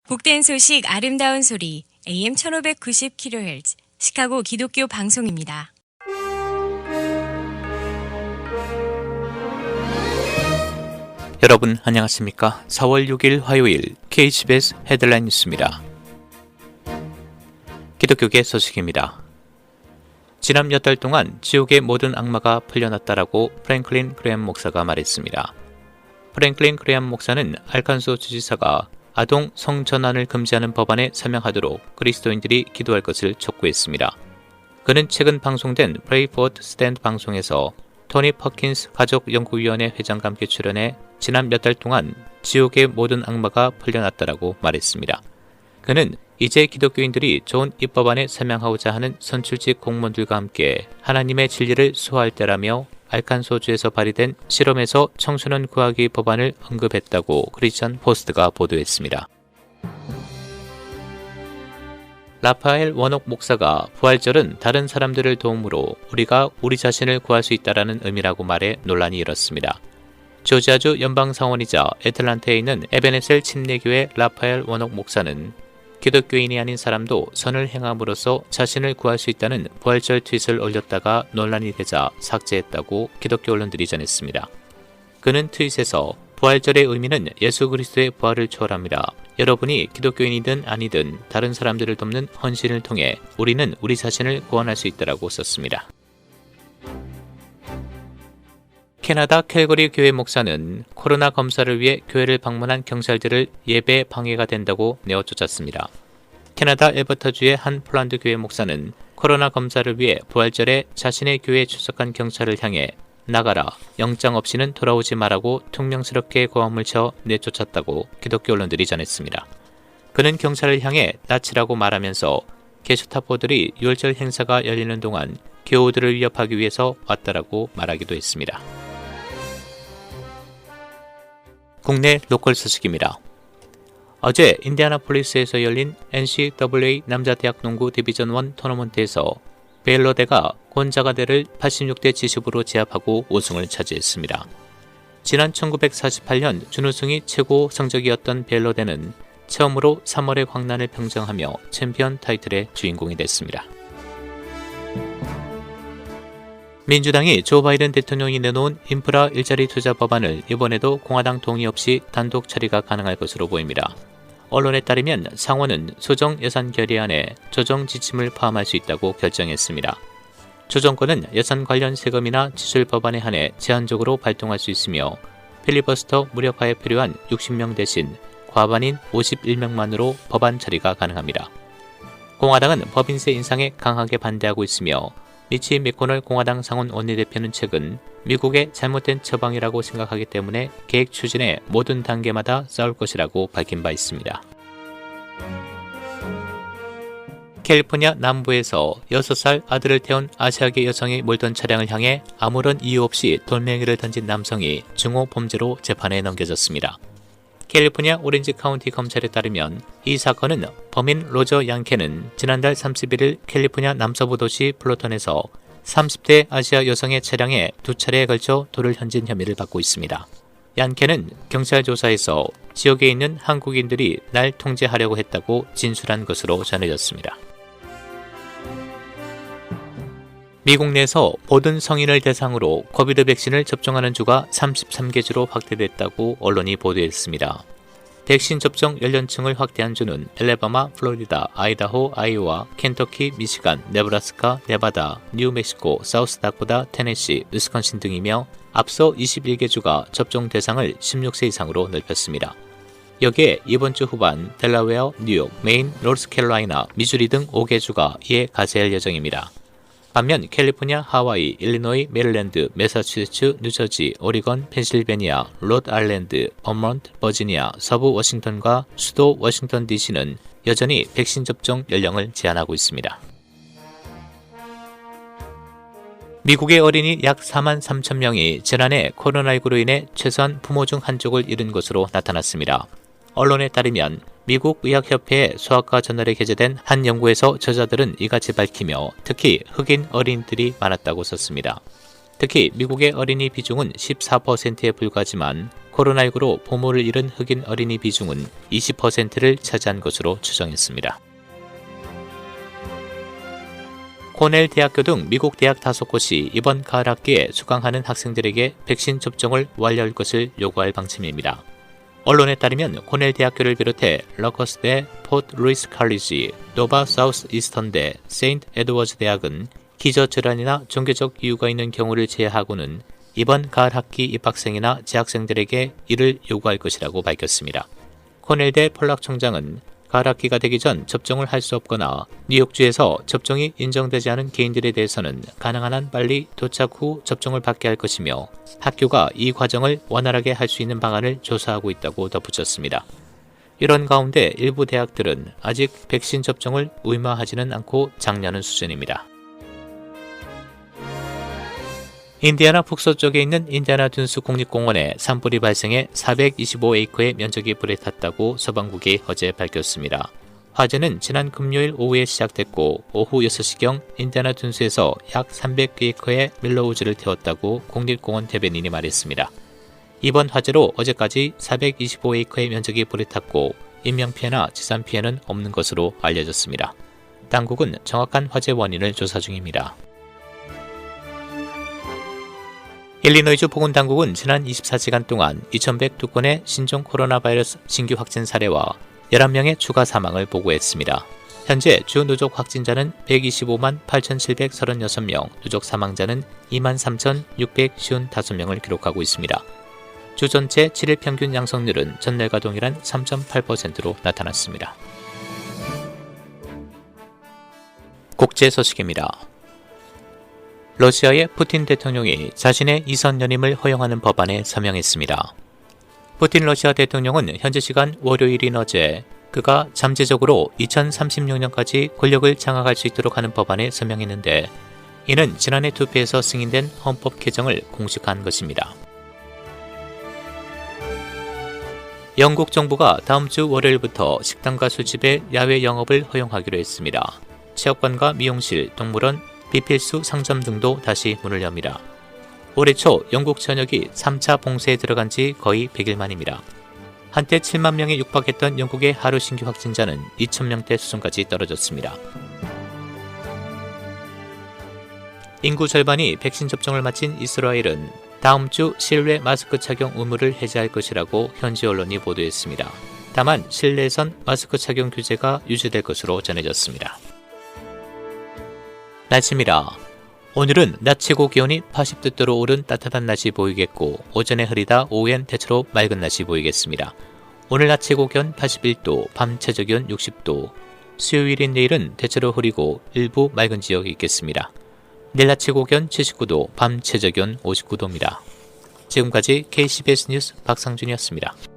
복된 소식 아름다운 소리 AM 1590kHz 시카고 기독교 방송입니다. 여러분 안녕하십니까? 4월 6일 화요일 KBS 헤드라인 뉴스입니다. 기독교계 소식입니다. 지난 몇 달 동안 지옥의 모든 악마가 풀려났다라고 프랭클린 그레엄 목사가 말했습니다. 프랭클린 그레엄 목사는 알칸소 주지사가 아동 성전환을 금지하는 법안에 서명하도록 그리스도인들이 기도할 것을 촉구했습니다. 그는 최근 방송된 Pray for the Stand 방송에서 토니 퍼킨스 가족연구위원회 회장과 함께 출연해 지난 몇 달 동안 지옥의 모든 악마가 풀려났다라고 말했습니다. 그는 이제 기독교인들이 좋은 입법안에 서명하고자 하는 선출직 공무원들과 함께 하나님의 진리를 수호할 때라며 알칸소주에서 발의된 실험에서 청소년 구하기 법안을 언급했다고 크리스천 포스트가 보도했습니다. 라파엘 원옥 목사가 부활절은 다른 사람들을 도움으로 우리가 우리 자신을 구할 수 있다라는 의미라고 말해 논란이 일었습니다. 조지아주 연방상원이자 애틀란타에 있는 에베네셀 침례교회 라파엘 원옥 목사는 기독교인이 아닌 사람도 선을 행함으로써 자신을 구할 수 있다는 부활절 트윗을 올렸다가 논란이 되자 삭제했다고 기독교 언론들이 전했습니다. 그는 트윗에서 부활절의 의미는 예수 그리스도의 부활을 초월합니다. 여러분이 기독교인이든 아니든 다른 사람들을 돕는 헌신을 통해 우리는 우리 자신을 구원할 수 있다라고 썼습니다. 캐나다 캘거리 교회 목사는 코로나 검사를 위해 교회를 방문한 경찰들을 예배 방해가 된다고 내어쫓았습니다. 캐나다 엘버타주의 한 폴란드 교회 목사는 코로나 검사를 위해 부활절에 자신의 교회에 출석한 경찰을 향해 나가라, 영장 없이는 돌아오지 마라고 퉁명스럽게 고함을 쳐 내쫓았다고 기독교 언론들이 전했습니다. 그는 경찰을 향해 나치라고 말하면서 게슈타포들이 유월절 행사가 열리는 동안 교우들을 위협하기 위해서 왔다라고 말하기도 했습니다. 국내 로컬 소식입니다. 어제 인디애나폴리스에서 열린 NCAA 남자대학 농구 디비전 1 토너먼트에서 베일러대가 곤자가대를 86대 70으로 제압하고 우승을 차지했습니다. 지난 1948년 준우승이 최고 성적이었던 베일러대는 처음으로 3월의 광란을 평정하며 챔피언 타이틀의 주인공이 됐습니다. 민주당이 조 바이든 대통령이 내놓은 인프라 일자리 투자 법안을 이번에도 공화당 동의 없이 단독 처리가 가능할 것으로 보입니다. 언론에 따르면 상원은 소정 예산 결의안에 조정 지침을 포함할 수 있다고 결정했습니다. 조정권은 예산 관련 세금이나 지출 법안에 한해 제한적으로 발동할 수 있으며 필리버스터 무력화에 필요한 60명 대신 과반인 51명만으로 법안 처리가 가능합니다. 공화당은 법인세 인상에 강하게 반대하고 있으며 미치 맥코널 공화당 상원 원내대표는 최근 미국의 잘못된 처방이라고 생각하기 때문에 계획 추진의 모든 단계마다 싸울 것이라고 밝힌 바 있습니다. 캘리포니아 남부에서 6살 아들을 태운 아시아계 여성이 몰던 차량을 향해 아무런 이유 없이 돌멩이를 던진 남성이 중호 범죄로 재판에 넘겨졌습니다. 캘리포니아 오렌지 카운티 검찰에 따르면 이 사건은 범인 로저 양케는 지난달 31일 캘리포니아 남서부 도시 플로턴에서 30대 아시아 여성의 차량에 2차례에 걸쳐 돌을 던진 혐의를 받고 있습니다. 양케는 경찰 조사에서 지역에 있는 한국인들이 날 통제하려고 했다고 진술한 것으로 전해졌습니다. 미국 내에서 모든 성인을 대상으로 코비드 백신을 접종하는 주가 33개 주로 확대됐다고 언론이 보도했습니다. 백신 접종 연령층을 확대한 주는 엘레바마, 플로리다, 아이다호, 아이오와, 켄터키, 미시간, 네브라스카, 네바다, 뉴멕시코, 사우스다코다, 테네시, 위스콘신 등이며 앞서 21개 주가 접종 대상을 16세 이상으로 넓혔습니다. 여기에 이번 주 후반 델라웨어, 뉴욕, 메인, 노스캐롤라이나, 미주리 등 5개 주가 이에 가세할 예정입니다. 반면 캘리포니아, 하와이, 일리노이, 메릴랜드, 매사추세츠, 뉴저지, 오리건, 펜실베니아, 롯아일랜드, 버몬트, 버지니아, 서부 워싱턴과 수도 워싱턴 DC는 여전히 백신 접종 연령을 제한하고 있습니다. 미국의 어린이 약 4만 3천 명이 지난해 코로나19로 인해 최소한 부모 중 한쪽을 잃은 것으로 나타났습니다. 언론에 따르면 미국 의학협회의 수학과 저널에 게재된 한 연구에서 저자들은 이같이 밝히며 특히 흑인 어린이들이 많았다고 썼습니다. 특히 미국의 어린이 비중은 14%에 불과하지만 코로나19로 부모를 잃은 흑인 어린이 비중은 20%를 차지한 것으로 추정했습니다. 코넬 대학교 등 미국 대학 5곳이 이번 가을 학기에 수강하는 학생들에게 백신 접종을 완료할 것을 요구할 방침입니다. 언론에 따르면 코넬 대학교를 비롯해 러커스대, 포트 루이스 칼리지, 노바 사우스 이스턴대, 세인트 에드워즈 대학은 기저질환이나 종교적 이유가 있는 경우를 제외하고는 이번 가을 학기 입학생이나 재학생들에게 이를 요구할 것이라고 밝혔습니다. 코넬대 폴락 총장은 가을 학기가 되기 전 접종을 할 수 없거나 뉴욕주에서 접종이 인정되지 않은 개인들에 대해서는 가능한 한 빨리 도착 후 접종을 받게 할 것이며 학교가 이 과정을 원활하게 할 수 있는 방안을 조사하고 있다고 덧붙였습니다. 이런 가운데 일부 대학들은 아직 백신 접종을 의무화하지는 않고 장려하는 수준입니다. 인디애나 북서쪽에 있는 인디애나 둔스 국립공원에 산불이 발생해 425에이커의 면적이 불에 탔다고 소방국이 어제 밝혔습니다. 화재는 지난 금요일 오후에 시작됐고 오후 6시경 인디애나 둔스에서 약 300에이커의 밀러우즈를 태웠다고 국립공원 대변인이 말했습니다. 이번 화재로 어제까지 425에이커의 면적이 불에 탔고 인명피해나 재산피해는 없는 것으로 알려졌습니다. 당국은 정확한 화재 원인을 조사 중입니다. 일리노이주 보건당국은 지난 24시간 동안 2,102건의 신종 코로나 바이러스 신규 확진 사례와 11명의 추가 사망을 보고했습니다. 현재 주 누적 확진자는 125만 8,736명, 누적 사망자는 23,655명을 기록하고 있습니다. 주 전체 7일 평균 양성률은 전날과 동일한 3.8%로 나타났습니다. 국제 소식입니다. 러시아의 푸틴 대통령이 자신의 이선 연임을 허용하는 법안에 서명했습니다. 푸틴 러시아 대통령은 현지 시간 월요일인 어제 그가 잠재적으로 2036년까지 권력을 장악할 수 있도록 하는 법안에 서명했는데 이는 지난해 투표에서 승인된 헌법 개정을 공식화한 것입니다. 영국 정부가 다음 주 월요일부터 식당과 술집의 야외 영업을 허용하기로 했습니다. 체육관과 미용실, 동물원, 비필수 상점 등도 다시 문을 엽니다. 올해 초 영국 전역이 3차 봉쇄에 들어간 지 거의 100일 만입니다. 한때 7만 명에 육박했던 영국의 하루 신규 확진자는 2,000명대 수준까지 떨어졌습니다. 인구 절반이 백신 접종을 마친 이스라엘은 다음 주 실외 마스크 착용 의무를 해제할 것이라고 현지 언론이 보도했습니다. 다만 실내에선 마스크 착용 규제가 유지될 것으로 전해졌습니다. 날씨입니다. 오늘은 낮 최고 기온이 80도대로 오른 따뜻한 낮이 보이겠고 오전에 흐리다 오후엔 대체로 맑은 낮이 보이겠습니다. 오늘 낮 최고 기온 81도, 밤 최저 기온 60도, 수요일인 내일은 대체로 흐리고 일부 맑은 지역이 있겠습니다. 내일 낮 최고 기온 79도, 밤 최저 기온 59도입니다. 지금까지 KCBS 뉴스 박상준이었습니다.